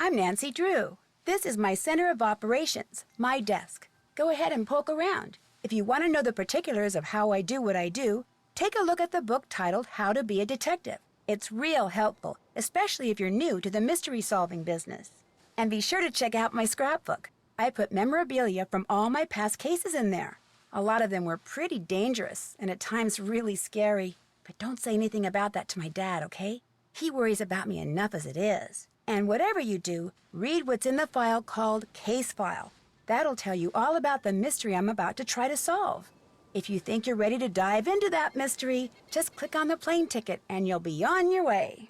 I'm Nancy Drew. This is my center of operations, my desk. Go ahead and poke around. If you want to know the particulars of how I do what I do, take a look at the book titled How to Be a Detective. It's real helpful, especially if you're new to the mystery-solving business. And be sure to check out my scrapbook. I put memorabilia from all my past cases in there. A lot of them were pretty dangerous and at times really scary. But don't say anything about that to my dad, okay? He worries about me enough as it is. And whatever you do, read what's in the file called Case File. That'll tell you all about the mystery I'm about to try to solve. If you think you're ready to dive into that mystery, just click on the plane ticket and you'll be on your way.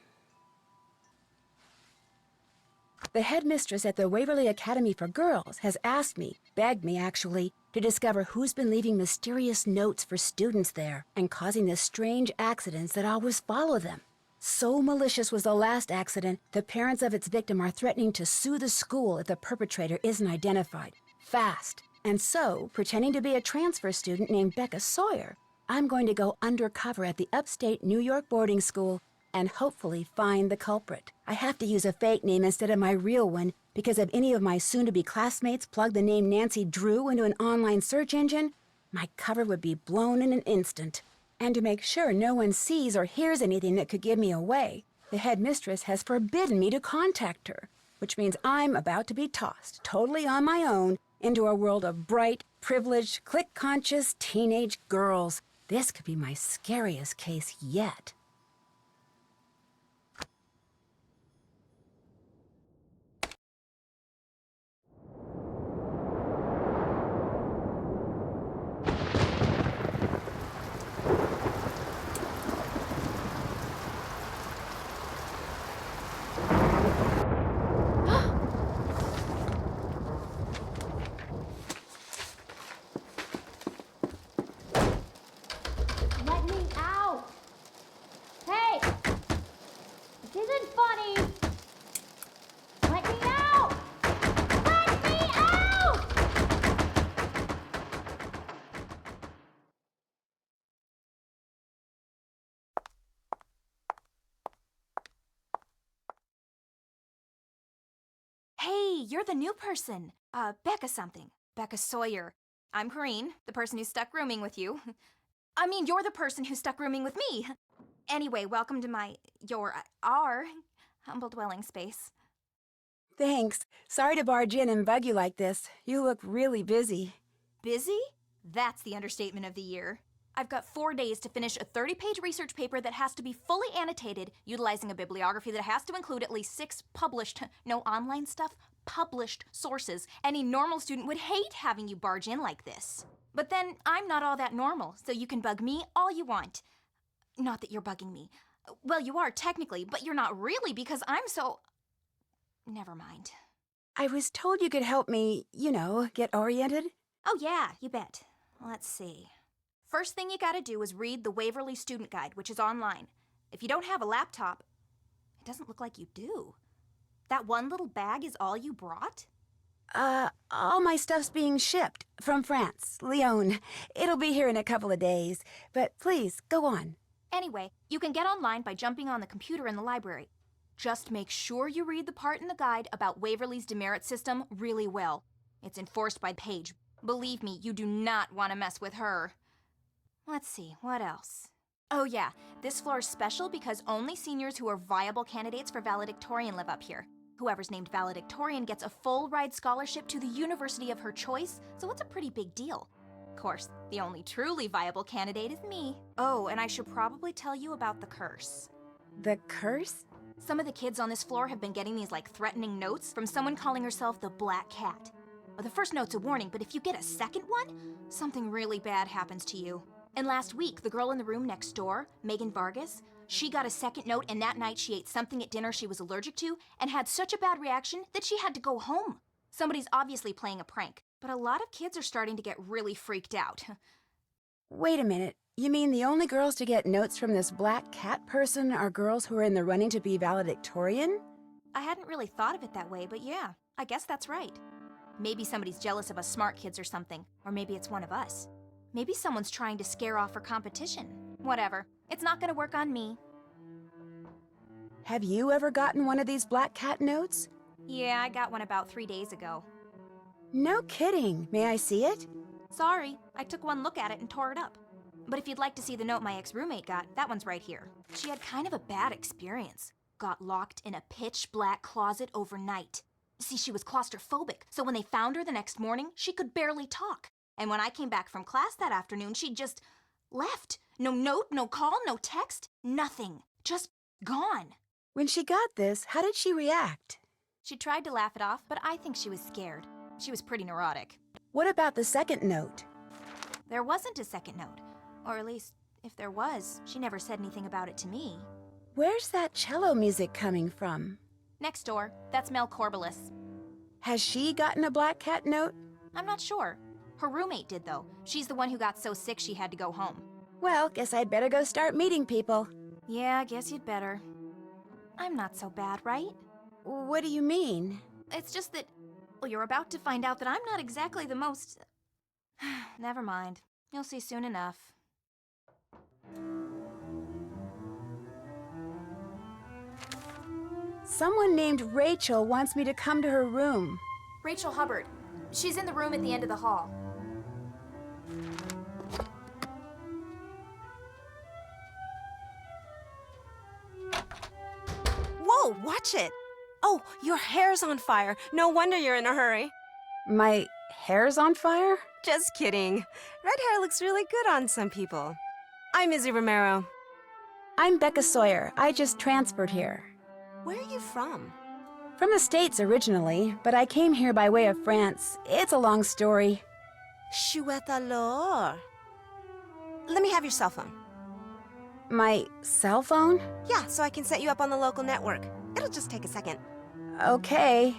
The headmistress at the Waverly Academy for Girls has asked me, begged me actually, to discover who's been leaving mysterious notes for students there and causing the strange accidents that always follow them. So malicious was the last accident, the parents of its victim are threatening to sue the school if the perpetrator isn't identified. Fast. And so, pretending to be a transfer student named Becca Sawyer, I'm going to go undercover at the upstate New York boarding school and hopefully find the culprit. I have to use a fake name instead of my real one because if any of my soon-to-be classmates plug the name Nancy Drew into an online search engine, my cover would be blown in an instant. And to make sure no one sees or hears anything that could give me away, the headmistress has forbidden me to contact her, which means I'm about to be tossed, totally on my own, into a world of bright, privileged, click-conscious teenage girls. This could be my scariest case yet. Let me out! Hey! This isn't funny! Let me out! Let me out! Hey, you're the new person. Becca something. Becca Sawyer. I'm Corrine, the person who's stuck rooming with you. I mean, you're the person who's stuck rooming with me. Anyway, welcome to our humble dwelling space. Thanks. Sorry to barge in and bug you like this. You look really busy. Busy? That's the understatement of the year. I've got 4 days to finish a 30-page research paper that has to be fully annotated, utilizing a bibliography that has to include at least 6 published, no online stuff, published sources. Any normal student would hate having you barge in like this. But then, I'm not all that normal, so you can bug me all you want. Not that you're bugging me. Well, you are technically, but you're not really because I'm so... Never mind. I was told you could help me, get oriented. Oh yeah, you bet. Let's see. First thing you gotta do is read the Waverly Student Guide, which is online. If you don't have a laptop, it doesn't look like you do. That one little bag is all you brought? All my stuff's being shipped from France, Lyon. It'll be here in a couple of days, but please, go on. Anyway, you can get online by jumping on the computer in the library. Just make sure you read the part in the guide about Waverly's demerit system really well. It's enforced by Paige. Believe me, you do not want to mess with her. Let's see, what else? Oh yeah, this floor is special because only seniors who are viable candidates for Valedictorian live up here. Whoever's named Valedictorian gets a full-ride scholarship to the university of her choice, so it's a pretty big deal. Of course, the only truly viable candidate is me. Oh, and I should probably tell you about the curse. The curse? Some of the kids on this floor have been getting these threatening notes from someone calling herself the Black Cat. Well, the first note's a warning, but if you get a second one, something really bad happens to you. And last week, the girl in the room next door, Megan Vargas, she got a second note, and that night she ate something at dinner she was allergic to and had such a bad reaction that she had to go home. Somebody's obviously playing a prank, but a lot of kids are starting to get really freaked out. Wait a minute. You mean the only girls to get notes from this Black Cat person are girls who are in the running to be valedictorian? I hadn't really thought of it that way, but yeah, I guess that's right. Maybe somebody's jealous of us smart kids or something, or maybe it's one of us. Maybe someone's trying to scare off her competition. Whatever. It's not gonna work on me. Have you ever gotten one of these Black Cat notes? Yeah, I got one about 3 days ago. No kidding. May I see it? Sorry, I took one look at it and tore it up. But if you'd like to see the note my ex-roommate got, that one's right here. She had kind of a bad experience. Got locked in a pitch-black closet overnight. See, she was claustrophobic, so when they found her the next morning, she could barely talk. And when I came back from class that afternoon, she just left. No note, no call, no text, nothing. Just gone. When she got this, how did she react? She tried to laugh it off, but I think she was scared. She was pretty neurotic. What about the second note? There wasn't a second note. Or at least, if there was, she never said anything about it to me. Where's that cello music coming from? Next door, that's Mel Corbelis. Has she gotten a black cat note? I'm not sure. Her roommate did, though. She's the one who got so sick she had to go home. Well, guess I'd better go start meeting people. Yeah, I guess you'd better. I'm not so bad, right? What do you mean? It's just that, well, you're about to find out that I'm not exactly the most... Never mind. You'll see soon enough. Someone named Rachel wants me to come to her room. Rachel Hubbard. She's in the room at the end of the hall. Whoa, watch it! Oh, your hair's on fire. No wonder you're in a hurry. My hair's on fire? Just kidding. Red hair looks really good on some people. I'm Izzy Romero. I'm Becca Sawyer. I just transferred here. Where are you from? From the States originally, but I came here by way of France. It's a long story. Chouette alors. Let me have your cell phone. My cell phone? Yeah, so I can set you up on the local network. It'll just take a second. Okay.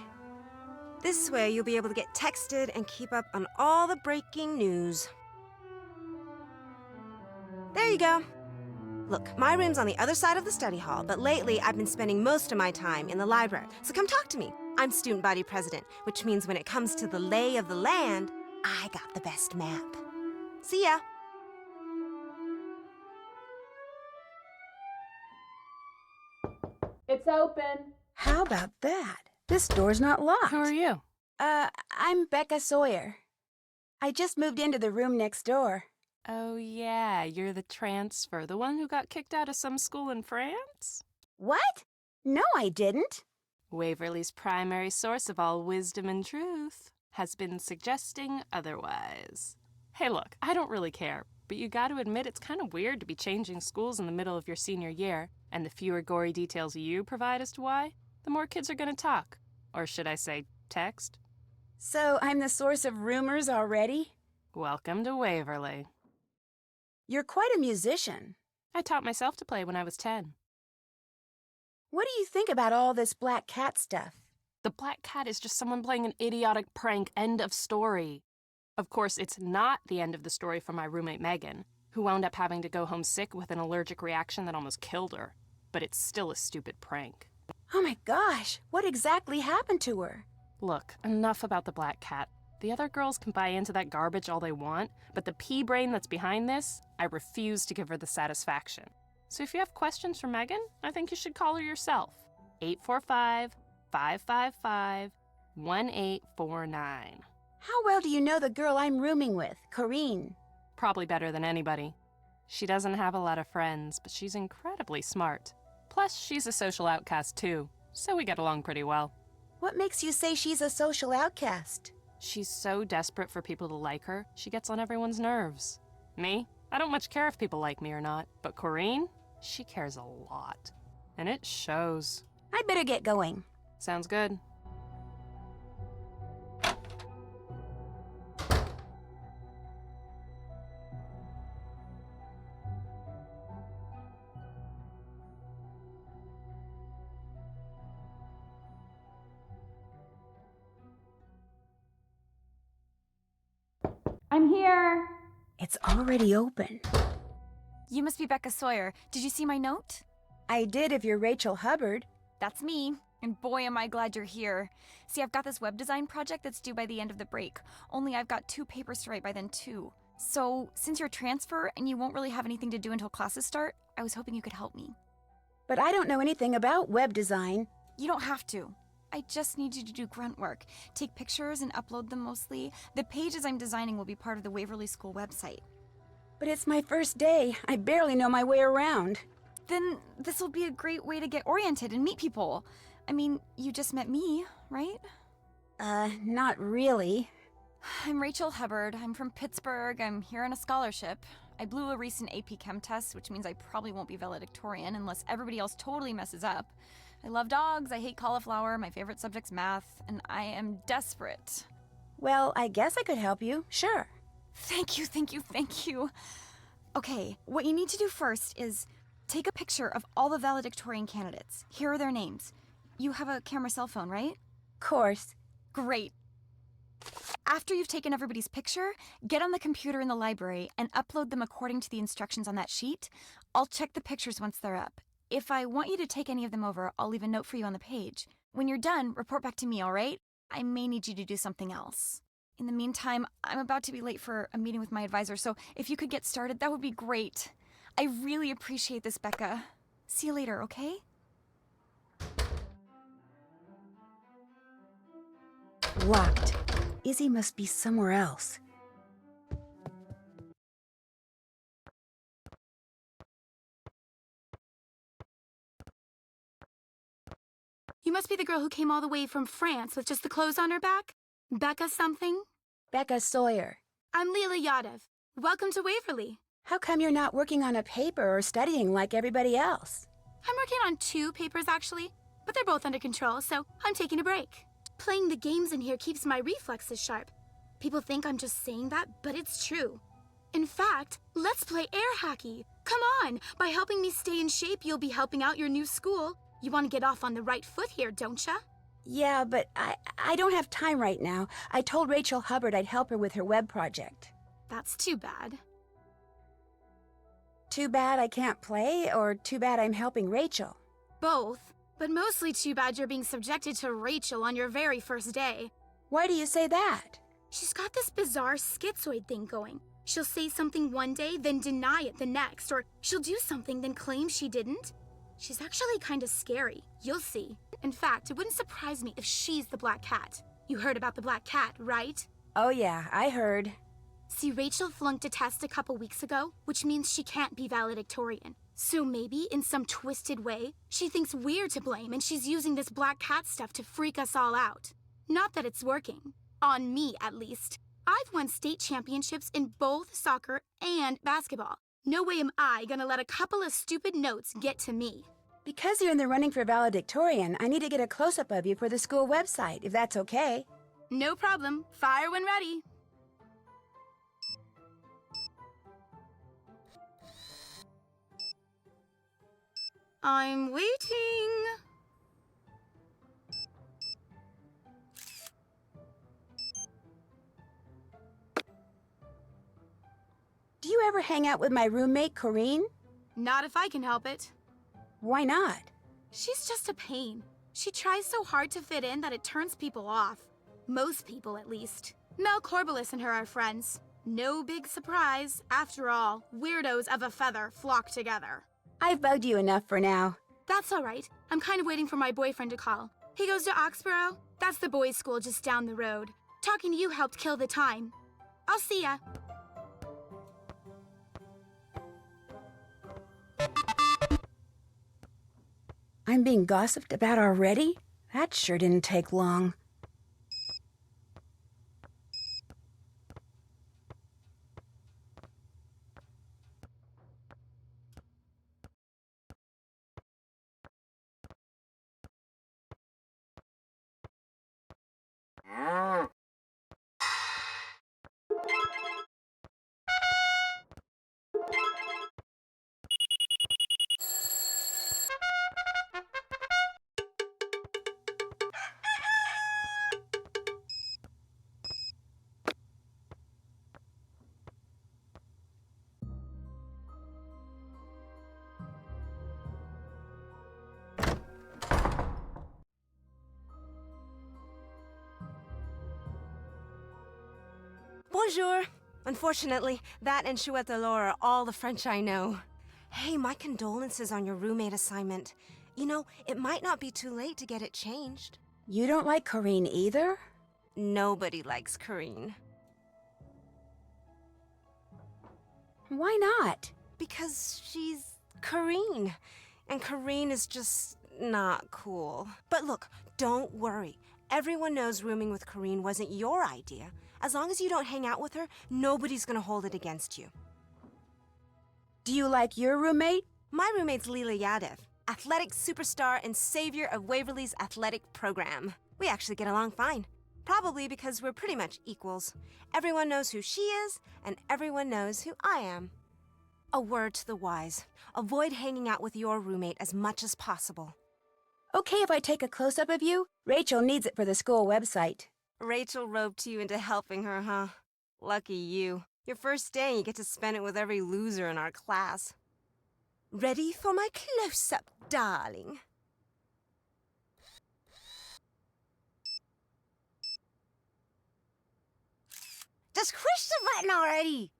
This way, you'll be able to get texted and keep up on all the breaking news. There you go. Look, my room's on the other side of the study hall, but lately I've been spending most of my time in the library. So come talk to me. I'm student body president, which means when it comes to the lay of the land, I got the best map. See ya. It's open. How about that? This door's not locked. Who are you? I'm Becca Sawyer. I just moved into the room next door. Oh, yeah, you're the transfer, the one who got kicked out of some school in France? What? No, I didn't. Waverly's primary source of all wisdom and truth has been suggesting otherwise. Hey, look, I don't really care, but you gotta admit it's kind of weird to be changing schools in the middle of your senior year, and the fewer gory details you provide as to why, the more kids are gonna talk. Or should I say, text? So I'm the source of rumors already? Welcome to Waverly. You're quite a musician. I taught myself to play when I was 10. What do you think about all this black cat stuff? The black cat is just someone playing an idiotic prank, end of story. Of course, it's not the end of the story for my roommate Megan, who wound up having to go home sick with an allergic reaction that almost killed her. But it's still a stupid prank. Oh my gosh, what exactly happened to her? Look, enough about the black cat. The other girls can buy into that garbage all they want, but the pea brain that's behind this, I refuse to give her the satisfaction. So if you have questions for Megan, I think you should call her yourself. 845-555-1849. How well do you know the girl I'm rooming with, Corinne? Probably better than anybody. She doesn't have a lot of friends, but she's incredibly smart. Plus, she's a social outcast too, so we get along pretty well. What makes you say she's a social outcast? She's so desperate for people to like her, she gets on everyone's nerves. Me? I don't much care if people like me or not, but Corinne? She cares a lot. And it shows. I'd better get going. Sounds good. I'm here. It's already open. You must be Becca Sawyer. Did you see my note? I did if you're Rachel Hubbard. That's me. And boy, am I glad you're here. See, I've got this web design project that's due by the end of the break. Only I've got 2 papers to write by then, too. So, since you're a transfer and you won't really have anything to do until classes start, I was hoping you could help me. But I don't know anything about web design. You don't have to. I just need you to do grunt work. Take pictures and upload them mostly. The pages I'm designing will be part of the Waverly School website. But it's my first day. I barely know my way around. Then this will be a great way to get oriented and meet people. I mean, you just met me, right? Not really. I'm Rachel Hubbard. I'm from Pittsburgh. I'm here on a scholarship. I blew a recent AP Chem test, which means I probably won't be valedictorian unless everybody else totally messes up. I love dogs, I hate cauliflower, my favorite subject's math, and I am desperate. Well, I guess I could help you. Sure. Thank you, thank you, thank you. Okay, what you need to do first is take a picture of all the valedictorian candidates. Here are their names. You have a camera cell phone, right? Course. Great. After you've taken everybody's picture, get on the computer in the library and upload them according to the instructions on that sheet. I'll check the pictures once they're up. If I want you to take any of them over, I'll leave a note for you on the page. When you're done, report back to me, all right? I may need you to do something else. In the meantime, I'm about to be late for a meeting with my advisor, so if you could get started, that would be great. I really appreciate this, Becca. See you later, okay? Locked. Izzy must be somewhere else. You must be the girl who came all the way from France with just the clothes on her back? Becca something? Becca Sawyer. I'm Leela Yadav. Welcome to Waverly. How come you're not working on a paper or studying like everybody else? I'm working on 2 papers actually, but they're both under control, so I'm taking a break. Playing the games in here keeps my reflexes sharp. People think I'm just saying that, but it's true. In fact, let's play air hockey. Come on, by helping me stay in shape, you'll be helping out your new school. You want to get off on the right foot here, don't ya? Yeah, but I don't have time right now. I told Rachel Hubbard I'd help her with her web project. That's too bad. Too bad I can't play, or too bad I'm helping Rachel? Both, but mostly too bad you're being subjected to Rachel on your very first day. Why do you say that? She's got this bizarre schizoid thing going. She'll say something one day, then deny it the next, or she'll do something, then claim she didn't. She's actually kind of scary. You'll see. In fact, it wouldn't surprise me if she's the Black Cat. You heard about the Black Cat, right? Oh yeah, I heard. See, Rachel flunked a test a couple weeks ago, which means she can't be valedictorian. So maybe, in some twisted way, she thinks we're to blame and she's using this Black Cat stuff to freak us all out. Not that it's working. On me, at least. I've won state championships in both soccer and basketball. No way am I gonna let a couple of stupid notes get to me. Because you're in the running for valedictorian, I need to get a close-up of you for the school website, if that's okay. No problem. Fire when ready. I'm waiting. Do you ever hang out with my roommate, Corinne? Not if I can help it. Why not? She's just a pain. She tries so hard to fit in that it turns people off. Most people, at least. Mel Corbelis and her are friends. No big surprise. After all, weirdos of a feather flock together. I've bugged you enough for now. That's all right. I'm kind of waiting for my boyfriend to call. He goes to Oxborough. That's the boys' school just down the road. Talking to you helped kill the time. I'll see ya. I'm being gossiped about already? That sure didn't take long. Bonjour. Unfortunately, that and chouette alors are all the French I know. Hey, my condolences on your roommate assignment. You know, it might not be too late to get it changed. You don't like Corrine either? Nobody likes Corrine. Why not? Because she's Corrine. And Corrine is just not cool. But look, don't worry. Everyone knows rooming with Corrine wasn't your idea. As long as you don't hang out with her, nobody's gonna hold it against you. Do you like your roommate? My roommate's Leela Yadev, athletic superstar and savior of Waverly's athletic program. We actually get along fine. Probably because we're pretty much equals. Everyone knows who she is, and everyone knows who I am. A word to the wise. Avoid hanging out with your roommate as much as possible. Okay if I take a close-up of you? Rachel needs it for the school website. Rachel roped you into helping her, huh? Lucky you. Your first day, you get to spend it with every loser in our class. Ready for my close-up, darling? Just push the button already!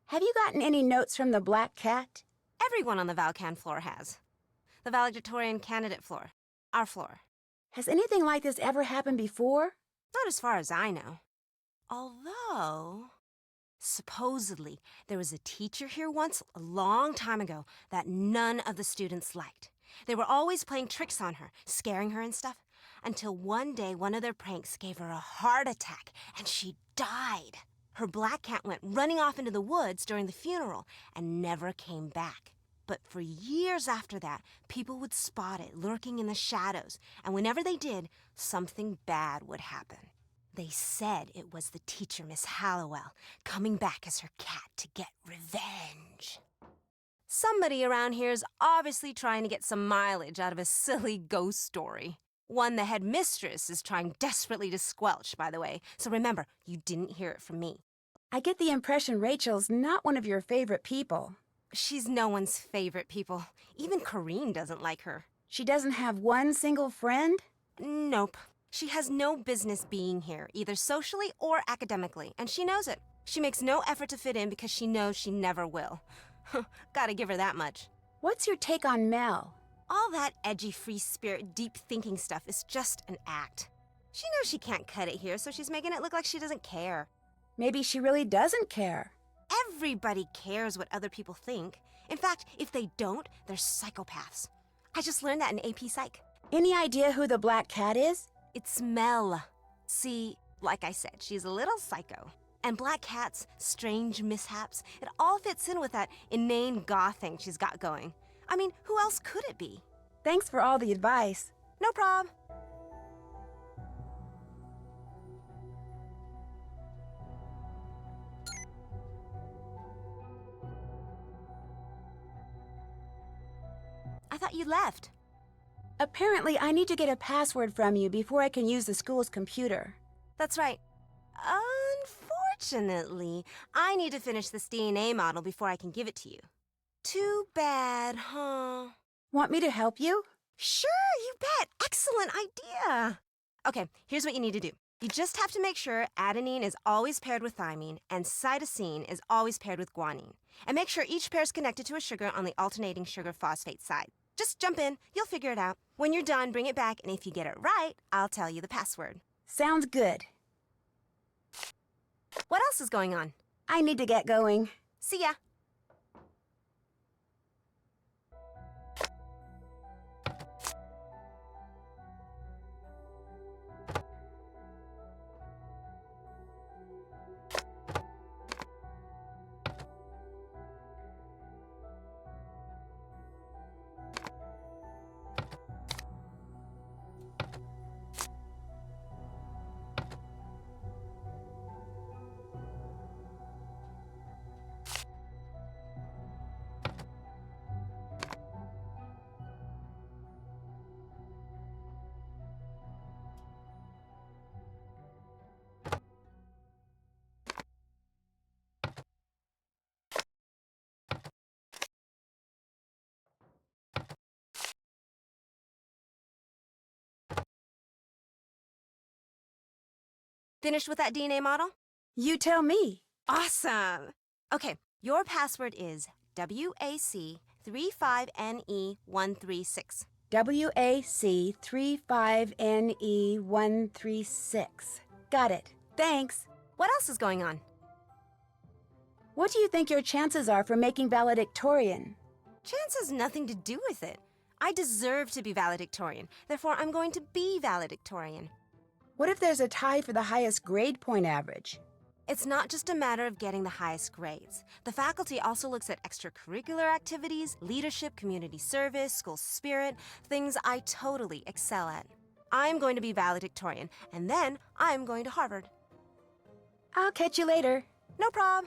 Have you gotten any notes from the Black Cat? Everyone on the Valcan floor has. The Valedictorian candidate floor. Our floor. Has anything like this ever happened before? Not as far as I know. Although, supposedly, there was a teacher here once, a long time ago, that none of the students liked. They were always playing tricks on her, scaring her and stuff, until one day one of their pranks gave her a heart attack, and she died. Her black cat went running off into the woods during the funeral and never came back. But for years after that, people would spot it lurking in the shadows, and whenever they did, something bad would happen. They said it was the teacher, Miss Hallowell, coming back as her cat to get revenge. Somebody around here is obviously trying to get some mileage out of a silly ghost story. One the headmistress is trying desperately to squelch, by the way, so remember, you didn't hear it from me. I get the impression Rachel's not one of your favorite people. She's no one's favorite people. Even Corrine doesn't like her. She doesn't have one single friend? Nope. She has no business being here, either socially or academically, and she knows it. She makes no effort to fit in because she knows she never will. Gotta give her that much. What's your take on Mel? All that edgy, free spirit, deep thinking stuff is just an act. She knows she can't cut it here, so she's making it look like she doesn't care. Maybe she really doesn't care. Everybody cares what other people think. In fact, if they don't, they're psychopaths. I just learned that in AP Psych. Any idea who the Black Cat is? It's Mel. See, like I said, she's a little psycho. And Black Cat's strange mishaps, it all fits in with that inane goth thing she's got going. I mean, who else could it be? Thanks for all the advice. No prob. I thought you left. Apparently, I need to get a password from you before I can use the school's computer. That's right. Unfortunately, I need to finish this DNA model before I can give it to you. Too bad, huh? Want me to help you? Sure, you bet. Excellent idea. Okay, here's what you need to do. You just have to make sure adenine is always paired with thymine and cytosine is always paired with guanine. And make sure each pair is connected to a sugar on the alternating sugar phosphate side. Just jump in, you'll figure it out. When you're done, bring it back, and if you get it right, I'll tell you the password. Sounds good. What else is going on? I need to get going. See ya. Finished with that DNA model? You tell me. Awesome. Okay, your password is WAC WAC35NE136. WAC35NE136. Got it. Thanks. What else is going on? What do you think your chances are for making valedictorian? Chance has nothing to do with it. I deserve to be valedictorian. Therefore, I'm going to be valedictorian. What if there's a tie for the highest grade point average? It's not just a matter of getting the highest grades. The faculty also looks at extracurricular activities, leadership, community service, school spirit, things I totally excel at. I'm going to be valedictorian, and then I'm going to Harvard. I'll catch you later. No prob.